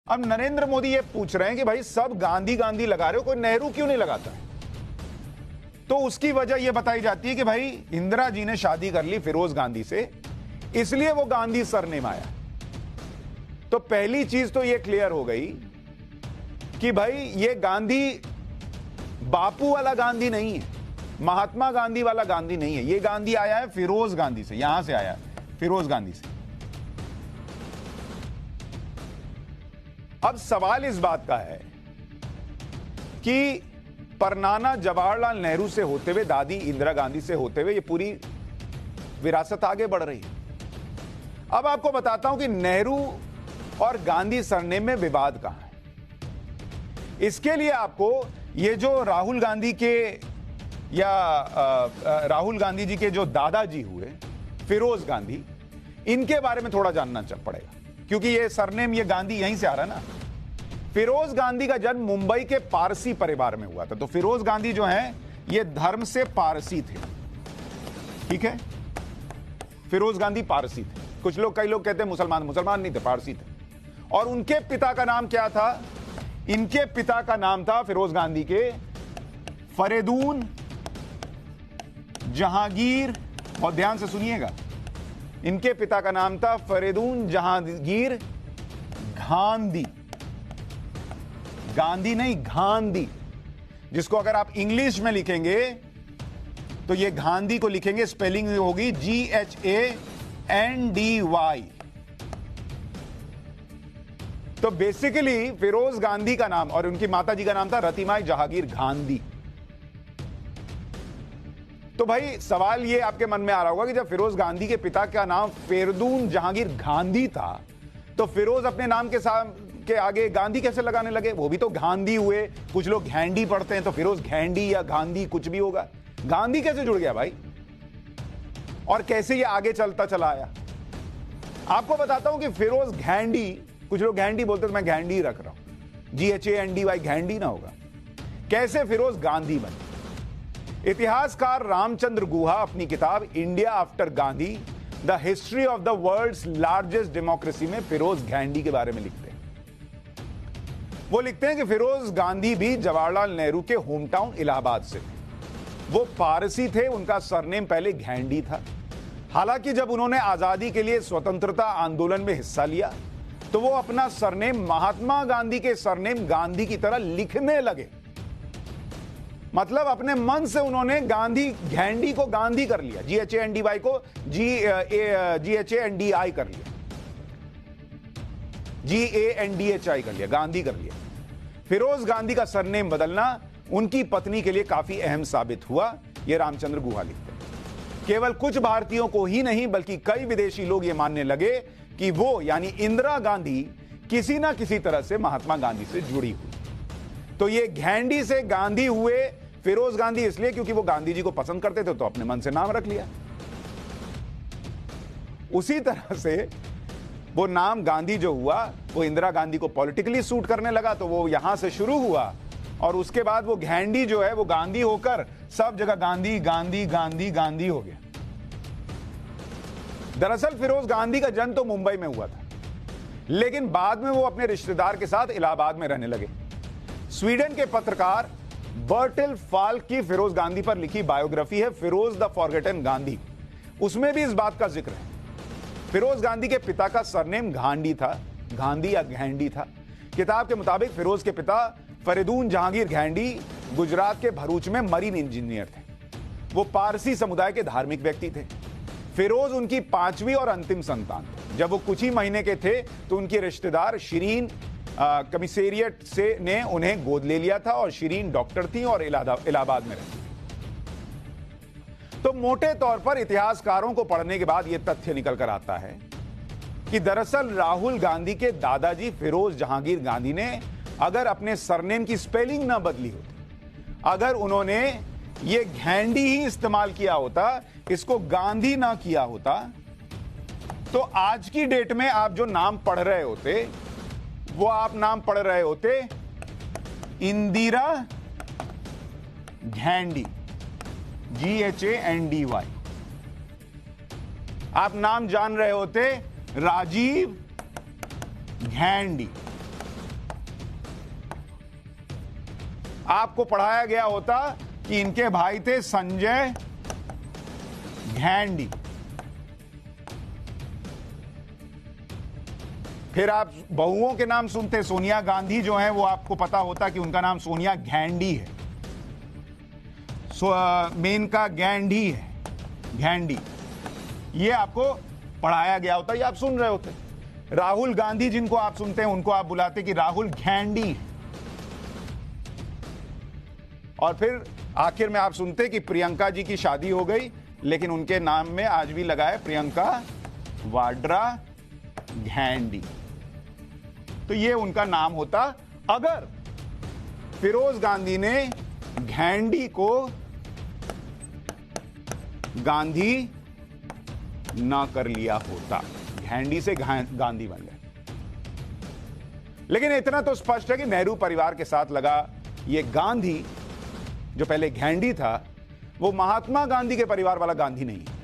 अब नरेंद्र मोदी ये पूछ रहे हैं कि भाई सब गांधी गांधी लगा रहे हो, कोई नेहरू क्यों नहीं लगाता? तो उसकी वजह यह बताई जाती है कि भाई इंदिरा जी ने शादी कर ली फिरोज गांधी से, इसलिए वो गांधी सरनेम आया। तो पहली चीज तो यह क्लियर हो गई कि भाई ये गांधी बापू वाला गांधी नहीं है, महात्मा गांधी वाला गांधी नहीं है। ये गांधी आया है फिरोज गांधी से, यहां से आया है, फिरोज गांधी से। अब सवाल इस बात का है कि परनाना जवाहरलाल नेहरू से होते हुए, दादी इंदिरा गांधी से होते हुए ये पूरी विरासत आगे बढ़ रही है। अब आपको बताता हूं कि नेहरू और गांधी सरनेम में विवाद कहां है। इसके लिए आपको ये जो राहुल गांधी के या राहुल गांधी जी के जो दादाजी हुए फिरोज गांधी, इनके बारे में थोड़ा जानना पड़ेगा, क्योंकि ये सरनेम, ये गांधी यहीं से आ रहा है ना। फिरोज गांधी का जन्म मुंबई के पारसी परिवार में हुआ था। तो फिरोज गांधी जो हैं ये धर्म से पारसी थे, ठीक है। फिरोज गांधी पारसी थे। कुछ लोग, कई लोग कहते हैं मुसलमान, मुसलमान नहीं थे, पारसी थे। और उनके पिता का नाम क्या था? इनके पिता का नाम था फिरोज गांधी के फरीदून जहांगीर, बहुत ध्यान से सुनिएगा, इनके पिता का नाम था फरीदून जहांगीर गांधी। गांधी नहीं, गांधी, जिसको अगर आप इंग्लिश में लिखेंगे तो ये गांधी को लिखेंगे, स्पेलिंग होगी GHANDY। तो बेसिकली फिरोज गांधी का नाम और उनकी माता जी का नाम था रतिमाई जहांगीर गांधी। तो भाई सवाल ये आपके मन में आ रहा होगा कि जब फिरोज गांधी के पिता का नाम फरीदून जहांगीर गांधी था, तो फिरोज अपने नाम के आगे गांधी कैसे लगाने लगे? वो भी तो गांधी हुए। कुछ लोग घैंडी पढ़ते हैं, तो फिरोज घैंडी या गांधी कुछ भी होगा। गांधी कैसे जुड़ गया भाई? और कैसे ये आगे चलता चला आया? आपको बताता हूं कि फिरोज घैंडी, कुछ लोग घैंडी बोलते, तो मैं घैंडी रख रहा हूं, GHANDY, घैंडी ना होगा। कैसे फिरोज गांधी बने? इतिहासकार रामचंद्र गुहा अपनी किताब India after Gandhi, the history of the world's largest democracy में फिरोज गांधी के बारे में लिखते हैं। वो लिखते हैं कि फिरोज गांधी भी जवाहरलाल नेहरू के होम टाउन इलाहाबाद से थे। वो पारसी थे, उनका सरनेम पहले गांधी था। हालांकि जब उन्होंने आजादी के लिए स्वतंत्रता आंदोलन में हिस्सा लिया, तो वो अपना सरनेम महात्मा गांधी के सरनेम गांधी की तरह लिखने लगे। मतलब अपने मन से उन्होंने गांधी, घैंडी को गांधी कर लिया, GHANDY को GHANDI कर लिया, GANDHI कर लिया, गांधी कर लिया। फिरोज गांधी का सरनेम बदलना उनकी पत्नी के लिए काफी अहम साबित हुआ, यह रामचंद्र गुहा लिखते हैं। केवल कुछ भारतीयों को ही नहीं, बल्कि कई विदेशी लोग यह मानने लगे कि वो यानी इंदिरा गांधी किसी ना किसी तरह से महात्मा गांधी से जुड़ी हुई। तो ये घैंडी से गांधी हुए फिरोज गांधी इसलिए क्योंकि वो गांधी जी को पसंद करते थे, तो अपने मन से नाम रख लिया। उसी तरह से वो नाम गांधी जो हुआ, वो इंदिरा गांधी को पॉलिटिकली सूट करने लगा, तो वो यहां से शुरू हुआ। और उसके बाद वो घैंडी जो है वो गांधी होकर सब जगह गांधी गांधी गांधी गांधी हो गया। दरअसल फिरोज गांधी का जन्म तो मुंबई में हुआ था, लेकिन बाद में वो अपने रिश्तेदार के साथ इलाहाबाद में रहने लगे। स्वीडन के पत्रकार बर्टिल फाल्क की फिरोज गांधी पर लिखी बायोग्राफी है, फिरोज द फॉरगेटन गांधी। उसमें भी इस बात का जिक्र है। फिरोज गांधी के पिता का सरनेम गांधी था, गांधी या घैंडी था। किताब के मुताबिक फिरोज के पिता फरीदून जहांगीर घैंडी गुजरात के भरूच में मरीन इंजीनियर थे। वो पारसी समुदाय के धार्मिक व्यक्ति थे। फिरोज उनकी 5वीं और अंतिम संतान थे। जब वो कुछ ही महीने के थे, तो उनके रिश्तेदार शिरीन कमिश्नरेट से ने उन्हें गोद ले लिया था, और शिरीन डॉक्टर थी और इलाहाबाद में रहती। तो मोटे तौर पर इतिहासकारों को पढ़ने के बाद यह तथ्य निकल कर आता है कि दरअसल राहुल गांधी के दादाजी फिरोज जहांगीर गांधी ने अगर अपने सरनेम की स्पेलिंग ना बदली होती, अगर उन्होंने ये घैंडी ही इस्तेमाल किया होता, इसको गांधी ना किया होता, तो आज की डेट में आप जो नाम पढ़ रहे होते, वो आप नाम पढ़ रहे होते इंदिरा घैंडी, GHANDY। आप नाम जान रहे होते राजीव घैंडी, आपको पढ़ाया गया होता कि इनके भाई थे संजय घेंडी। फिर आप बहुओं के नाम सुनते, सोनिया गांधी जो है वो आपको पता होता कि उनका नाम सोनिया घेंडी है। मेनका गैंडी है, घेंडी, ये आपको पढ़ाया गया होता, ये आप सुन रहे होते। राहुल गांधी जिनको आप सुनते हैं उनको आप बुलाते कि राहुल घेंडी। और फिर आखिर में आप सुनते कि प्रियंका जी की शादी हो गई, लेकिन उनके नाम में आज भी लगा है प्रियंका वाड्रा घेंडी। तो ये उनका नाम होता अगर फिरोज गांधी ने घेंडी को गांधी ना कर लिया होता, घेंडी से गांधी बन गए। लेकिन इतना तो स्पष्ट है कि नेहरू परिवार के साथ लगा ये गांधी जो पहले घेंडी था वो महात्मा गांधी के परिवार वाला गांधी नहीं है।